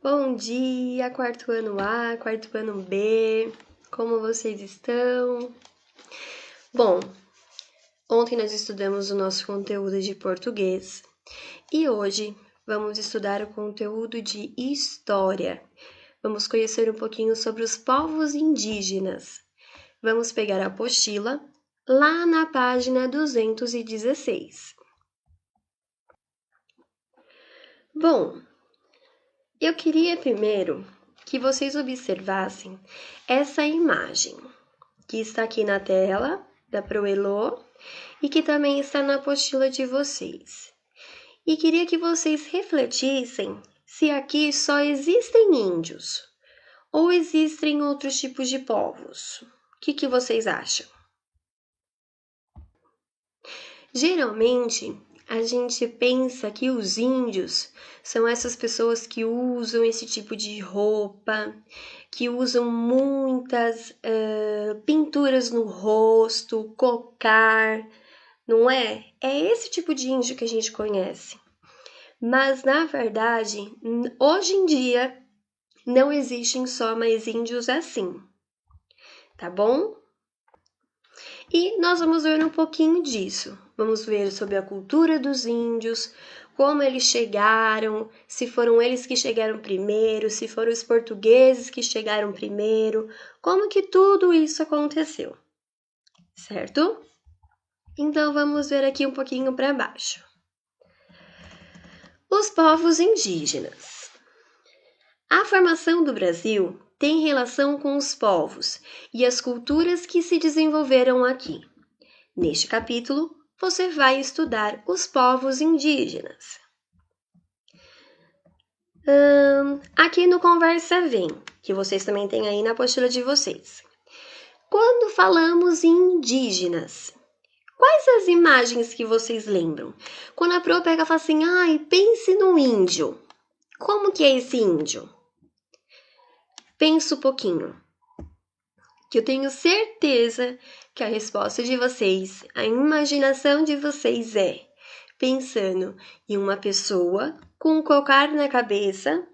Bom dia, quarto ano A, quarto ano B, como vocês estão? Bom, ontem nós estudamos o nosso conteúdo de português e hoje vamos estudar o conteúdo de história. Vamos conhecer um pouquinho sobre os povos indígenas. Vamos pegar a apostila lá na página 216. Bom, eu queria primeiro que vocês observassem essa imagem que está aqui na tela da Proelô e que também está na apostila de vocês. E queria que vocês refletissem se aqui só existem índios ou existem outros tipos de povos. O que vocês acham? Geralmente, a gente pensa que os índios são essas pessoas que usam esse tipo de roupa, que usam muitas pinturas no rosto, cocar, não é? É esse tipo de índio que a gente conhece. Mas, na verdade, hoje em dia, não existem só mais índios assim, tá bom? E nós vamos ver um pouquinho disso. Vamos ver sobre a cultura dos índios, como eles chegaram, se foram eles que chegaram primeiro, se foram os portugueses que chegaram primeiro, como que tudo isso aconteceu, certo? Então vamos ver aqui um pouquinho para baixo. Os povos indígenas. A formação do Brasil tem relação com os povos e as culturas que se desenvolveram aqui. Neste capítulo, você vai estudar os povos indígenas. Aqui no Conversa Vem, que vocês também têm aí na apostila de vocês. Quando falamos em indígenas, quais as imagens que vocês lembram? Quando a Pro pega e fala assim, pense no índio. Como que é esse índio? Pensa um pouquinho, que eu tenho certeza que a resposta de vocês, a imaginação de vocês é pensando em uma pessoa com um cocar na cabeça,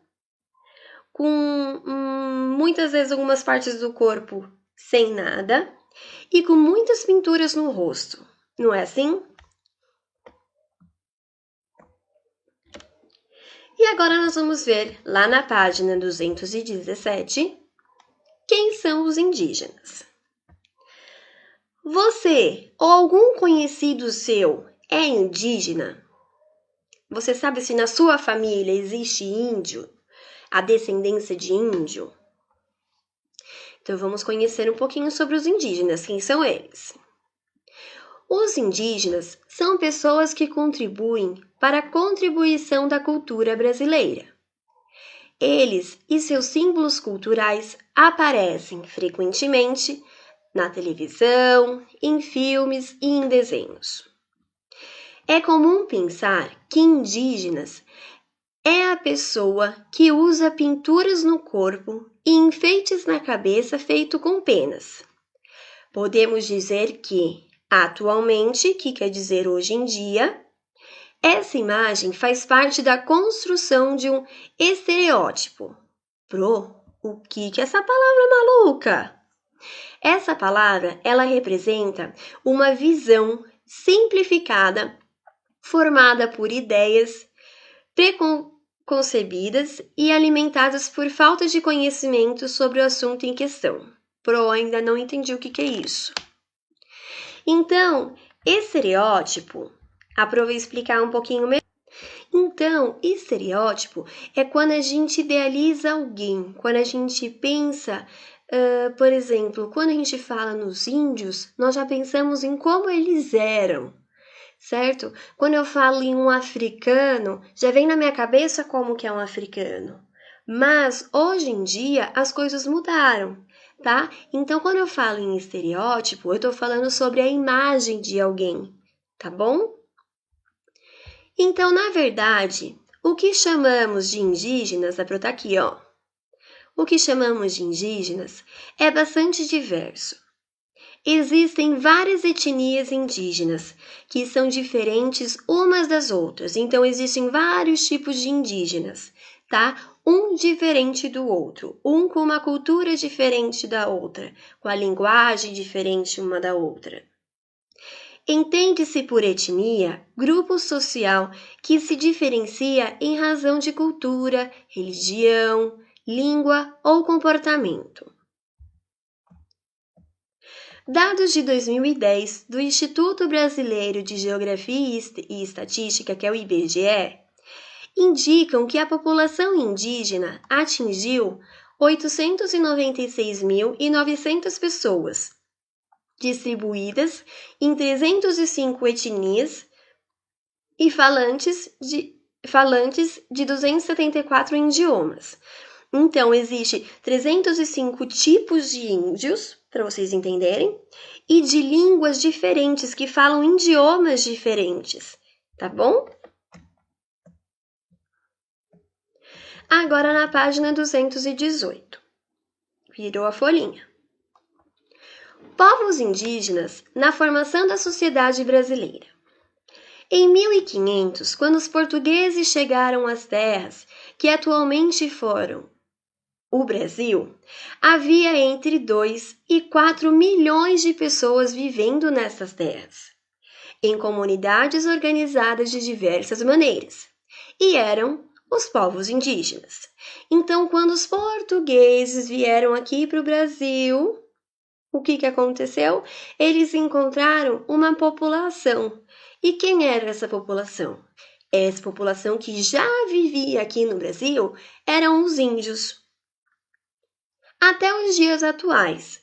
com muitas vezes algumas partes do corpo sem nada e com muitas pinturas no rosto, não é assim? E agora nós vamos ver lá na página 217 quem são os indígenas. Você ou algum conhecido seu é indígena? Você sabe se na sua família existe índio? A descendência de índio? Então vamos conhecer um pouquinho sobre os indígenas. Quem são eles? Os indígenas são pessoas que contribuem para a contribuição da cultura brasileira. Eles e seus símbolos culturais aparecem frequentemente na televisão, em filmes e em desenhos. É comum pensar que indígenas é a pessoa que usa pinturas no corpo e enfeites na cabeça feito com penas. Podemos dizer que, atualmente, que quer dizer hoje em dia, essa imagem faz parte da construção de um estereótipo. Pro, o que é essa palavra maluca? Essa palavra, ela representa uma visão simplificada, formada por ideias preconcebidas e alimentadas por falta de conhecimento sobre o assunto em questão. Pro, ainda não entendi o que é isso. Então, estereótipo, vou explicar um pouquinho melhor. Então, estereótipo é quando a gente idealiza alguém, quando a gente pensa, por exemplo, quando a gente fala nos índios, nós já pensamos em como eles eram, certo? Quando eu falo em um africano, já vem na minha cabeça como que é um africano. Mas, hoje em dia, as coisas mudaram, tá? Então, quando eu falo em estereótipo, eu tô falando sobre a imagem de alguém, tá bom? Então, na verdade, o que chamamos de indígenas, tá aqui, ó. O que chamamos de indígenas é bastante diverso. Existem várias etnias indígenas que são diferentes umas das outras, então existem vários tipos de indígenas, tá? Um diferente do outro, um com uma cultura diferente da outra, com a linguagem diferente uma da outra. Entende-se por etnia grupo social que se diferencia em razão de cultura, religião, língua ou comportamento. Dados de 2010 do Instituto Brasileiro de Geografia e Estatística, que é o IBGE, indicam que a população indígena atingiu 896.900 pessoas, distribuídas em 305 etnias e falantes de 274 idiomas. Então, existe 305 tipos de índios, para vocês entenderem, e de línguas diferentes que falam idiomas diferentes, tá bom? Agora na página 218. Virou a folhinha. Povos indígenas na formação da sociedade brasileira. Em 1500, quando os portugueses chegaram às terras que atualmente foram o Brasil, havia entre 2 e 4 milhões de pessoas vivendo nessas terras, em comunidades organizadas de diversas maneiras, e eram os povos indígenas. Então, quando os portugueses vieram aqui para o Brasil, o que aconteceu? Eles encontraram uma população. E quem era essa população? Essa população que já vivia aqui no Brasil eram os índios. Até os dias atuais,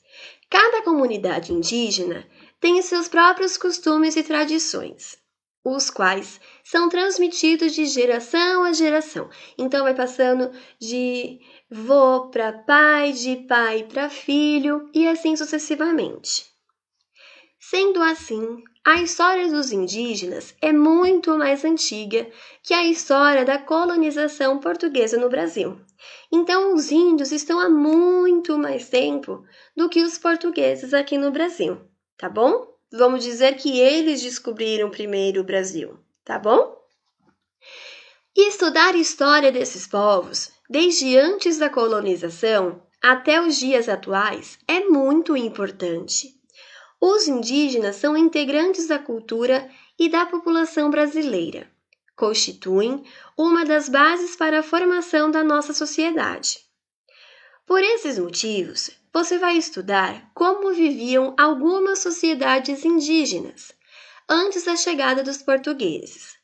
cada comunidade indígena tem seus próprios costumes e tradições, os quais são transmitidos de geração a geração. Então, vai passando de vô para pai, de pai para filho e assim sucessivamente. Sendo assim, a história dos indígenas é muito mais antiga que a história da colonização portuguesa no Brasil. Então, os índios estão há muito mais tempo do que os portugueses aqui no Brasil, tá bom? Vamos dizer que eles descobriram primeiro o Brasil, tá bom? E estudar a história desses povos, desde antes da colonização até os dias atuais, é muito importante. Os indígenas são integrantes da cultura e da população brasileira. Constituem uma das bases para a formação da nossa sociedade. Por esses motivos, você vai estudar como viviam algumas sociedades indígenas antes da chegada dos portugueses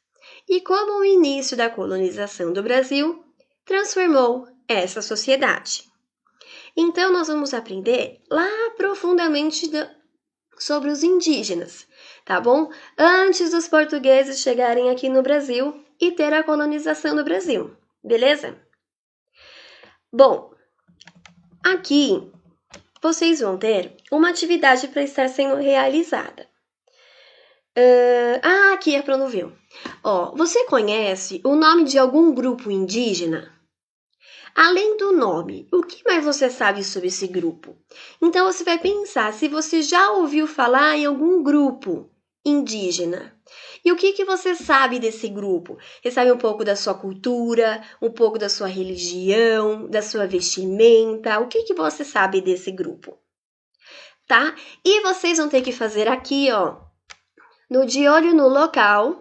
e como o início da colonização do Brasil transformou essa sociedade. Então, nós vamos aprender lá profundamente sobre os indígenas, tá bom? Antes dos portugueses chegarem aqui no Brasil e ter a colonização do Brasil, beleza? Bom, aqui vocês vão ter uma atividade para estar sendo realizada. Aqui a Pro não viu. Você conhece o nome de algum grupo indígena? Além do nome, o que mais você sabe sobre esse grupo? Então, você vai pensar se você já ouviu falar em algum grupo indígena. E o que você sabe desse grupo? Você sabe um pouco da sua cultura, um pouco da sua religião, da sua vestimenta? O que você sabe desse grupo? Tá? E vocês vão ter que fazer aqui, no De Olho no Local,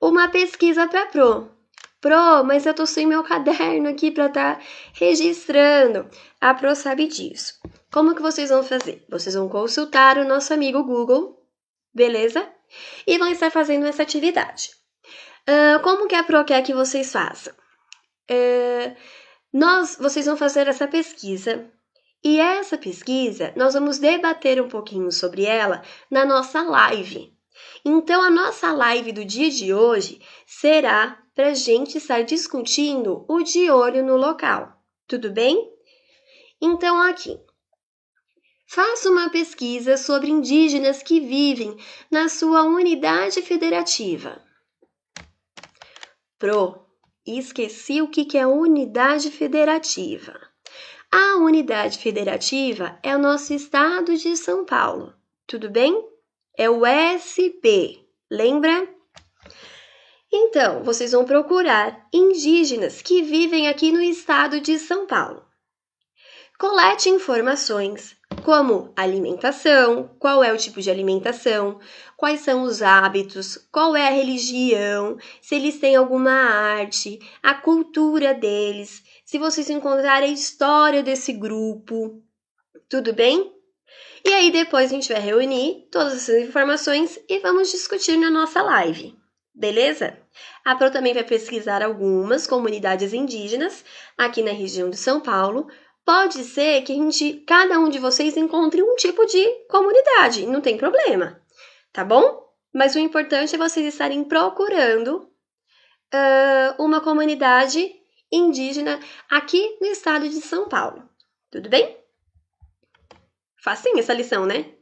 uma pesquisa para Pro. Pro, mas eu tô sem meu caderno aqui para estar registrando. A Pro sabe disso. Como que vocês vão fazer? Vocês vão consultar o nosso amigo Google, beleza? E vão estar fazendo essa atividade. Como que a Pro quer que vocês façam? Vocês vão fazer essa pesquisa. E essa pesquisa, nós vamos debater um pouquinho sobre ela na nossa live. Então, a nossa live do dia de hoje será para a gente estar discutindo o De Olho no Local. Tudo bem? Então, aqui. Faça uma pesquisa sobre indígenas que vivem na sua unidade federativa. Pro, esqueci o que é unidade federativa. A unidade federativa é o nosso estado de São Paulo. Tudo bem? É o SP, lembra? Então, vocês vão procurar indígenas que vivem aqui no estado de São Paulo. Colete informações como alimentação, qual é o tipo de alimentação, quais são os hábitos, qual é a religião, se eles têm alguma arte, a cultura deles, se vocês encontrarem a história desse grupo, tudo bem? E aí depois a gente vai reunir todas essas informações e vamos discutir na nossa live, beleza? A Pro também vai pesquisar algumas comunidades indígenas aqui na região de São Paulo. Pode ser que cada um de vocês encontre um tipo de comunidade, não tem problema, tá bom? Mas o importante é vocês estarem procurando uma comunidade indígena aqui no estado de São Paulo, tudo bem? Facinho essa lição, né?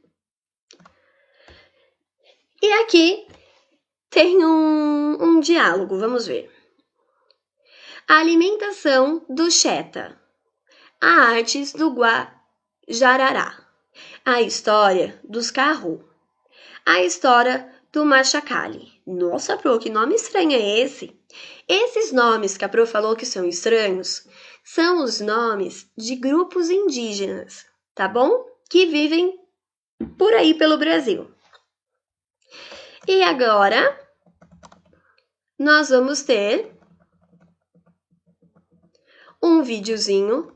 E aqui tem um diálogo, vamos ver. A alimentação do Xeta. A artes do Guajarará. A história dos Carru. A história do Machacali. Nossa, Pro, que nome estranho é esse? Esses nomes que a Pro falou que são estranhos são os nomes de grupos indígenas, tá bom? Que vivem por aí pelo Brasil. E agora, nós vamos ter um videozinho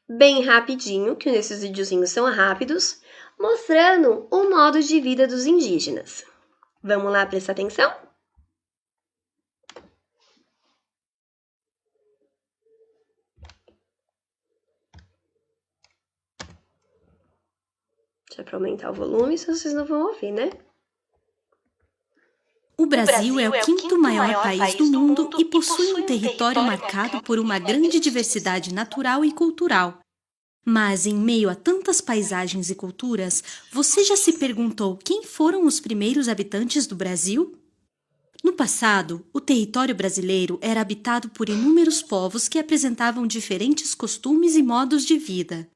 bem rapidinho, que esses videozinhos são rápidos, mostrando o modo de vida dos indígenas. Vamos lá prestar atenção? Deixa eu aumentar o volume, se vocês não vão ouvir, né? O Brasil é o quinto maior país do mundo e possui um território marcado por uma grande diversidade natural e cultural. Mas, em meio a tantas paisagens e culturas, você já se perguntou quem foram os primeiros habitantes do Brasil? No passado, o território brasileiro era habitado por inúmeros povos que apresentavam diferentes costumes e modos de vida.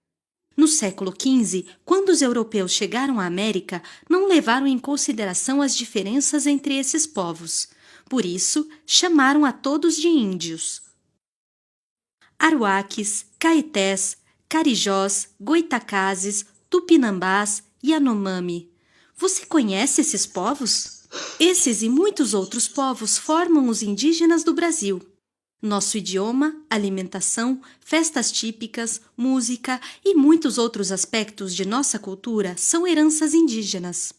No século XV, quando os europeus chegaram à América, não levaram em consideração as diferenças entre esses povos. Por isso, chamaram a todos de índios. Aruaques, Caetés, Carijós, Goitacazes, Tupinambás e Yanomami. Você conhece esses povos? Esses e muitos outros povos formam os indígenas do Brasil. Nosso idioma, alimentação, festas típicas, música e muitos outros aspectos de nossa cultura são heranças indígenas.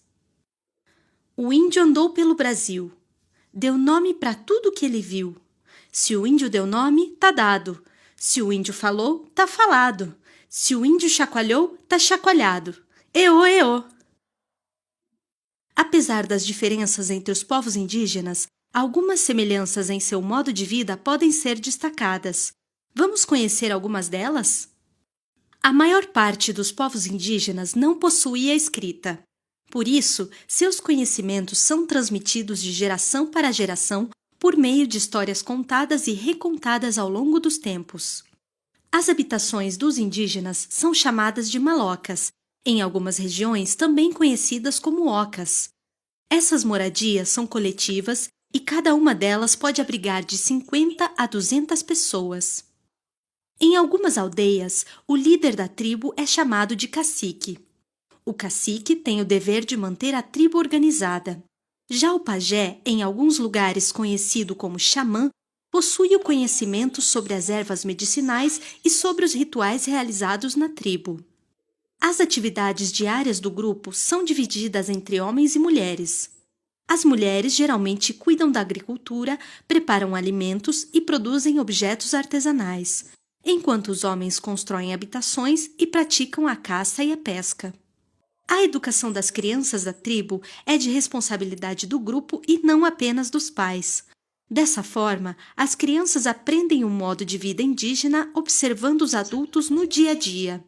O índio andou pelo Brasil. Deu nome para tudo que ele viu. Se o índio deu nome, tá dado. Se o índio falou, tá falado. Se o índio chacoalhou, tá chacoalhado. Eô, eô! Apesar das diferenças entre os povos indígenas, algumas semelhanças em seu modo de vida podem ser destacadas. Vamos conhecer algumas delas? A maior parte dos povos indígenas não possuía escrita. Por isso, seus conhecimentos são transmitidos de geração para geração por meio de histórias contadas e recontadas ao longo dos tempos. As habitações dos indígenas são chamadas de malocas, em algumas regiões também conhecidas como ocas. Essas moradias são coletivas e cada uma delas pode abrigar de 50 a 200 pessoas. Em algumas aldeias, o líder da tribo é chamado de cacique. O cacique tem o dever de manter a tribo organizada. Já o pajé, em alguns lugares conhecido como xamã, possui o conhecimento sobre as ervas medicinais e sobre os rituais realizados na tribo. As atividades diárias do grupo são divididas entre homens e mulheres. As mulheres geralmente cuidam da agricultura, preparam alimentos e produzem objetos artesanais, enquanto os homens constroem habitações e praticam a caça e a pesca. A educação das crianças da tribo é de responsabilidade do grupo e não apenas dos pais. Dessa forma, as crianças aprendem o modo de vida indígena observando os adultos no dia a dia.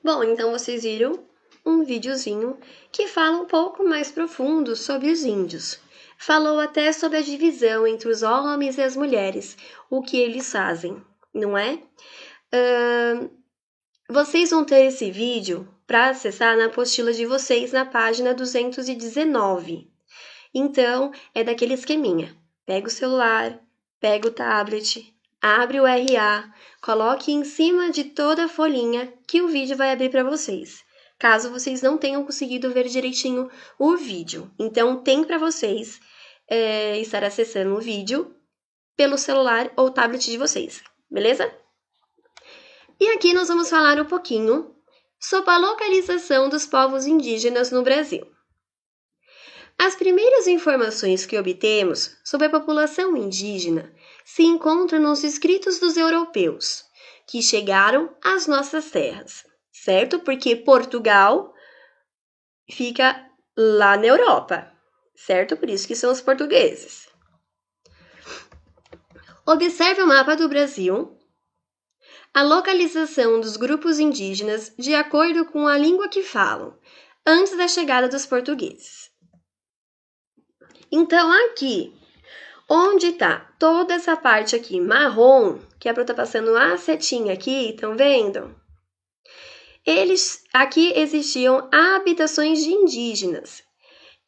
Bom, então vocês viram um videozinho que fala um pouco mais profundo sobre os índios. Falou até sobre a divisão entre os homens e as mulheres, o que eles fazem. não é? Vocês vão ter esse vídeo para acessar na apostila de vocês na página 219. Então, é daquele esqueminha. Pega o celular, pega o tablet, abre o RA, coloque em cima de toda a folhinha que o vídeo vai abrir para vocês. Caso vocês não tenham conseguido ver direitinho o vídeo. Então, tem para vocês estar acessando o vídeo pelo celular ou tablet de vocês, beleza? E aqui nós vamos falar um pouquinho sobre a localização dos povos indígenas no Brasil. As primeiras informações que obtemos sobre a população indígena se encontram nos escritos dos europeus, que chegaram às nossas terras, certo? Porque Portugal fica lá na Europa, certo? Por isso que são os portugueses. Observe o mapa do Brasil, a localização dos grupos indígenas de acordo com a língua que falam, antes da chegada dos portugueses. Então, aqui, onde está toda essa parte aqui marrom, que é para eu estar passando a setinha aqui, estão vendo? Aqui existiam habitações de indígenas.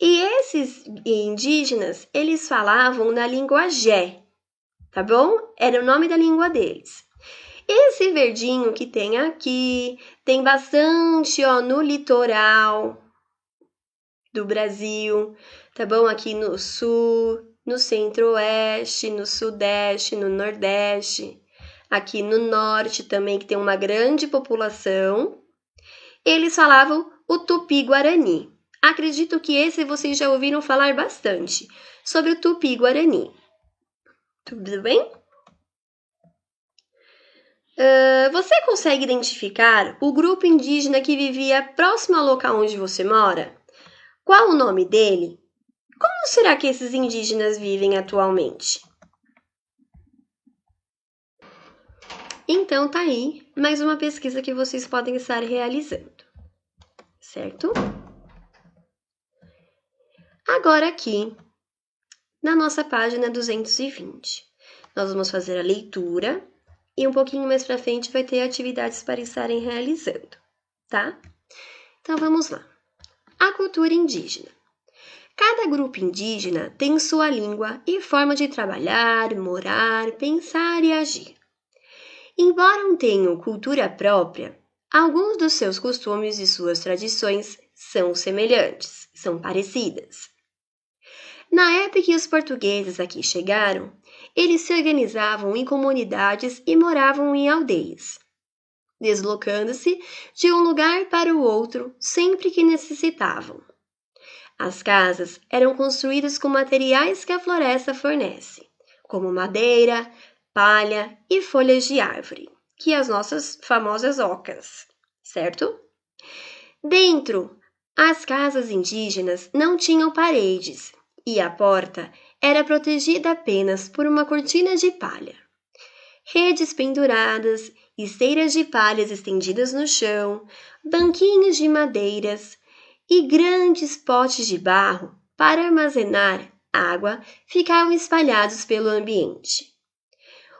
E esses indígenas, eles falavam na língua Jé, tá bom? Era o nome da língua deles. Esse verdinho que tem aqui, tem bastante, no litoral do Brasil, tá bom? Aqui no sul, no centro-oeste, no sudeste, no nordeste, aqui no norte também, que tem uma grande população. Eles falavam o Tupi-Guarani. Acredito que esse vocês já ouviram falar bastante, sobre o Tupi-Guarani. Tudo bem? Você consegue identificar o grupo indígena que vivia próximo ao local onde você mora? Qual o nome dele? Como será que esses indígenas vivem atualmente? Então, tá aí mais uma pesquisa que vocês podem estar realizando, certo? Agora aqui, na nossa página 220, nós vamos fazer a leitura e um pouquinho mais para frente vai ter atividades para estarem realizando, tá? Então, vamos lá. A cultura indígena. Cada grupo indígena tem sua língua e forma de trabalhar, morar, pensar e agir. Embora não tenham cultura própria, alguns dos seus costumes e suas tradições são semelhantes, são parecidas. Na época que os portugueses aqui chegaram, eles se organizavam em comunidades e moravam em aldeias, deslocando-se de um lugar para o outro sempre que necessitavam. As casas eram construídas com materiais que a floresta fornece, como madeira, palha e folhas de árvore, que as nossas famosas ocas, certo? Dentro, as casas indígenas não tinham paredes e a porta era protegida apenas por uma cortina de palha. Redes penduradas, esteiras de palhas estendidas no chão, banquinhos de madeiras e grandes potes de barro para armazenar água ficavam espalhados pelo ambiente.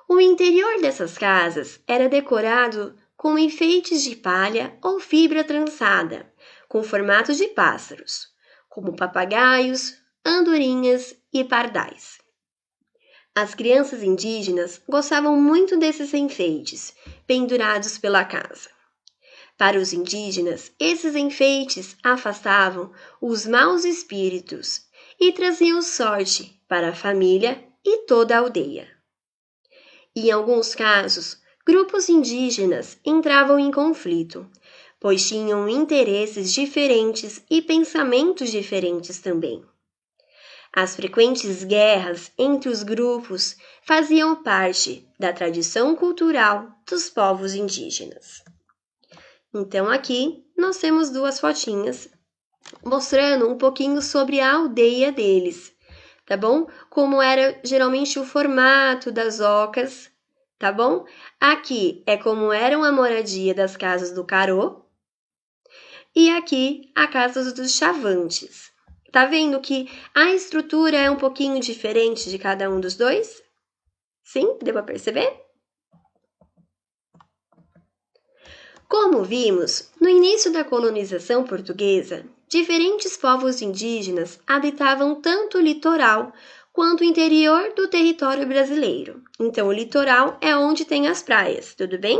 O interior dessas casas era decorado com enfeites de palha ou fibra trançada, com formatos de pássaros, como papagaios, andorinhas e pardais. As crianças indígenas gostavam muito desses enfeites, pendurados pela casa. Para os indígenas, esses enfeites afastavam os maus espíritos e traziam sorte para a família e toda a aldeia. Em alguns casos, grupos indígenas entravam em conflito, pois tinham interesses diferentes e pensamentos diferentes também. As frequentes guerras entre os grupos faziam parte da tradição cultural dos povos indígenas. Então, aqui nós temos duas fotinhas mostrando um pouquinho sobre a aldeia deles, tá bom? Como era geralmente o formato das ocas, tá bom? Aqui é como era a moradia das casas do Carô e aqui a casa dos Chavantes. Tá vendo que a estrutura é um pouquinho diferente de cada um dos dois? Sim? Deu para perceber? Como vimos, no início da colonização portuguesa, diferentes povos indígenas habitavam tanto o litoral quanto o interior do território brasileiro. Então, o litoral é onde tem as praias, tudo bem?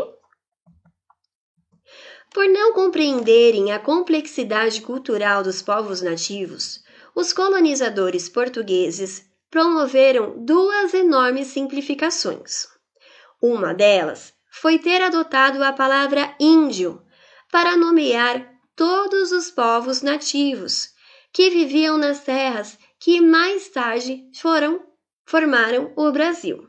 Por não compreenderem a complexidade cultural dos povos nativos, os colonizadores portugueses promoveram duas enormes simplificações. Uma delas foi ter adotado a palavra índio para nomear todos os povos nativos que viviam nas terras que mais tarde formaram o Brasil.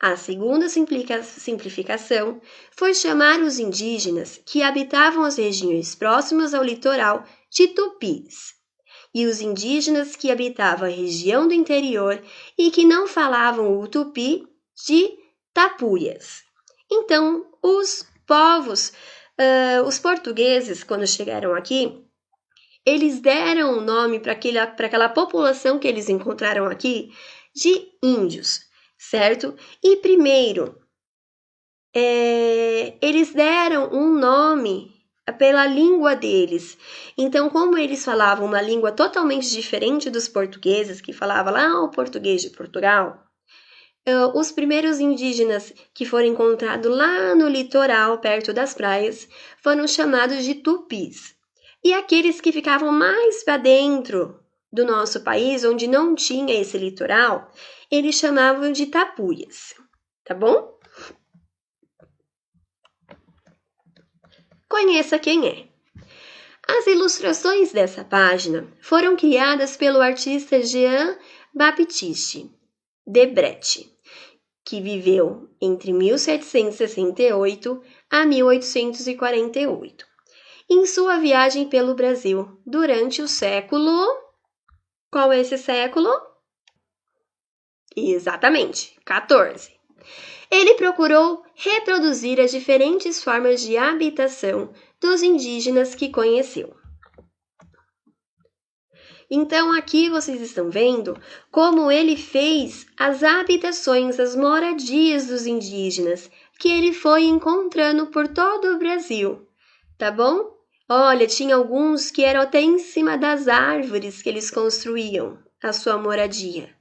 A segunda simplificação foi chamar os indígenas que habitavam as regiões próximas ao litoral de tupis, e os indígenas que habitavam a região do interior e que não falavam o tupi de tapuias. Então, os portugueses, quando chegaram aqui, eles deram o nome para aquela população que eles encontraram aqui de índios, certo? E primeiro, eles deram um nome pela língua deles. Então, como eles falavam uma língua totalmente diferente dos portugueses, que falavam lá o português de Portugal, os primeiros indígenas que foram encontrados lá no litoral, perto das praias, foram chamados de tupis. E aqueles que ficavam mais para dentro do nosso país, onde não tinha esse litoral, eles chamavam de tapuias, tá bom? Conheça quem é. As ilustrações dessa página foram criadas pelo artista Jean-Baptiste Debret, que viveu entre 1768 a 1848, em sua viagem pelo Brasil durante o século... Qual é esse século? Exatamente, 14. Ele procurou reproduzir as diferentes formas de habitação dos indígenas que conheceu. Então, aqui vocês estão vendo como ele fez as habitações, as moradias dos indígenas, que ele foi encontrando por todo o Brasil, tá bom? Olha, tinha alguns que eram até em cima das árvores que eles construíam a sua moradia.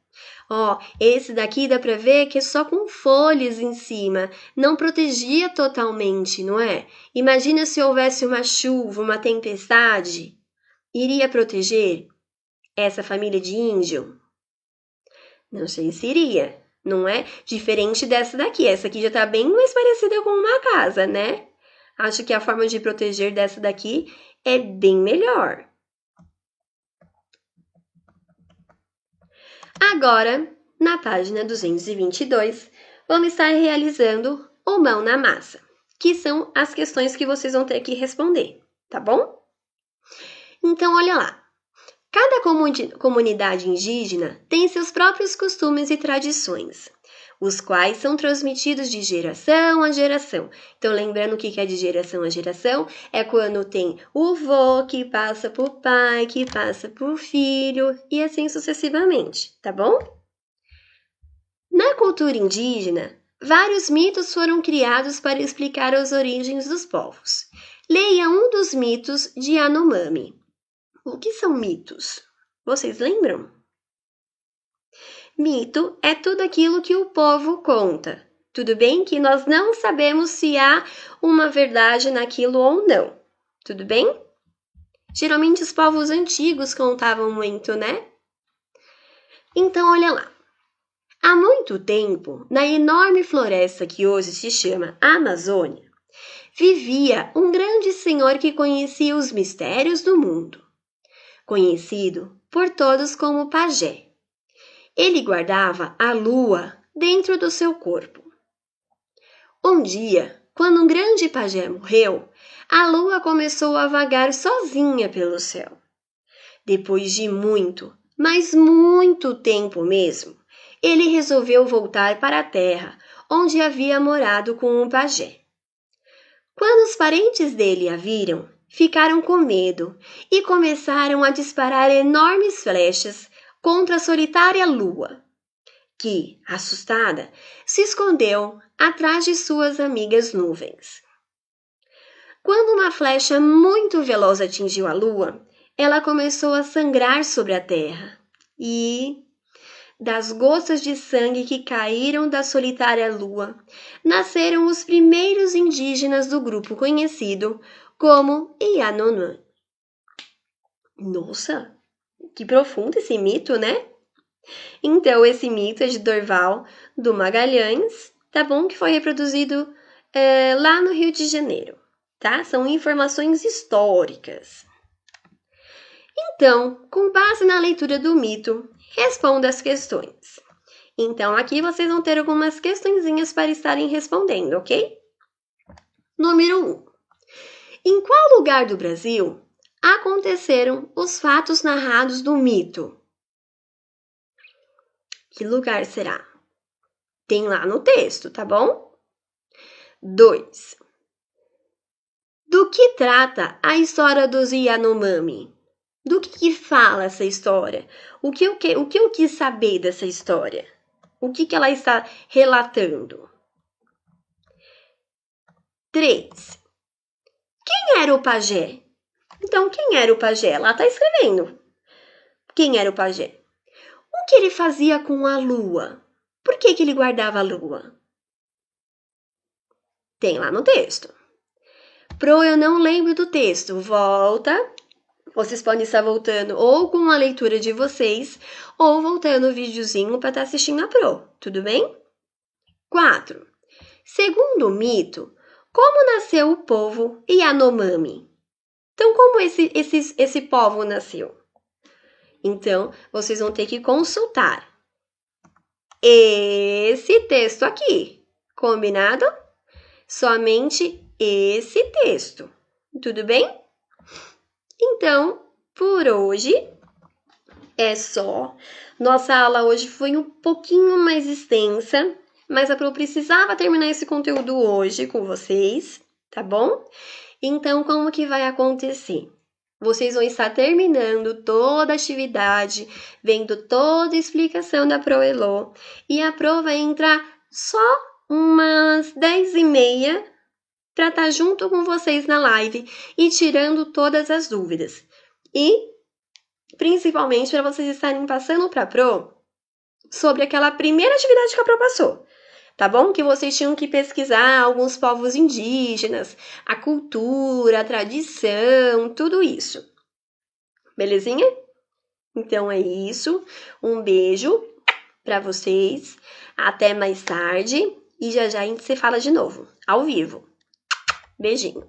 Esse daqui dá para ver que é só com folhas em cima, não protegia totalmente, não é? Imagina se houvesse uma chuva, uma tempestade, iria proteger essa família de índio? Não sei se iria, não é? Diferente dessa daqui, essa aqui já tá bem mais parecida com uma casa, né? Acho que a forma de proteger dessa daqui é bem melhor. Agora, na página 222, vamos estar realizando o mão na massa, que são as questões que vocês vão ter que responder, tá bom? Então, olha lá. Cada comunidade indígena tem seus próprios costumes e tradições, os quais são transmitidos de geração a geração. Então, lembrando o que é de geração a geração, é quando tem o vô que passa para o pai, que passa para o filho, e assim sucessivamente, tá bom? Na cultura indígena, vários mitos foram criados para explicar as origens dos povos. Leia um dos mitos de Yanomami. O que são mitos? Vocês lembram? Mito é tudo aquilo que o povo conta. Tudo bem que nós não sabemos se há uma verdade naquilo ou não. Tudo bem? Geralmente os povos antigos contavam muito, né? Então, olha lá. Há muito tempo, na enorme floresta que hoje se chama Amazônia, vivia um grande senhor que conhecia os mistérios do mundo, conhecido por todos como pajé. Ele guardava a lua dentro do seu corpo. Um dia, quando um grande pajé morreu, a lua começou a vagar sozinha pelo céu. Depois de muito, mas muito tempo mesmo, ele resolveu voltar para a terra, onde havia morado com o pajé. Quando os parentes dele a viram, ficaram com medo e começaram a disparar enormes flechas contra a solitária lua, que, assustada, se escondeu atrás de suas amigas nuvens. Quando uma flecha muito veloz atingiu a lua, ela começou a sangrar sobre a terra e, das gotas de sangue que caíram da solitária lua, nasceram os primeiros indígenas do grupo conhecido como Yanomami. Nossa, que profundo esse mito, né? Então, esse mito é de Dorval do Magalhães, tá bom? Que foi reproduzido lá no Rio de Janeiro, tá? São informações históricas. Então, com base na leitura do mito, responda as questões. Então, aqui vocês vão ter algumas questõezinhas para estarem respondendo, ok? Número 1. Em qual lugar do Brasil aconteceram os fatos narrados do mito? Que lugar será? Tem lá no texto, tá bom? 2. Do que trata a história dos Yanomami? Do que fala essa história? O que eu quis saber dessa história? O que ela está relatando? 3. Quem era o pajé? Então, quem era o pajé? Lá está escrevendo. Quem era o pajé? O que ele fazia com a lua? Por que ele guardava a lua? Tem lá no texto. Pro, eu não lembro do texto. Volta. Vocês podem estar voltando ou com a leitura de vocês, ou voltando o videozinho para estar assistindo a Pro. Tudo bem? 4. Segundo o mito, como nasceu o povo Yanomami? Então, como esse povo nasceu? Então, vocês vão ter que consultar esse texto aqui. Combinado? Somente esse texto. Tudo bem? Então, por hoje é só. Nossa aula hoje foi um pouquinho mais extensa, mas a Pro precisava terminar esse conteúdo hoje com vocês, tá bom? Então, como que vai acontecer? Vocês vão estar terminando toda a atividade, vendo toda a explicação da Pro Elo, e a Pro vai entrar só umas 10h30 para estar junto com vocês na live e tirando todas as dúvidas. E, principalmente, para vocês estarem passando para a Pro sobre aquela primeira atividade que a Pro passou. Tá bom? Que vocês tinham que pesquisar alguns povos indígenas, a cultura, a tradição, tudo isso. Belezinha? Então é isso. Um beijo para vocês. Até mais tarde. E já já a gente se fala de novo, ao vivo. Beijinho.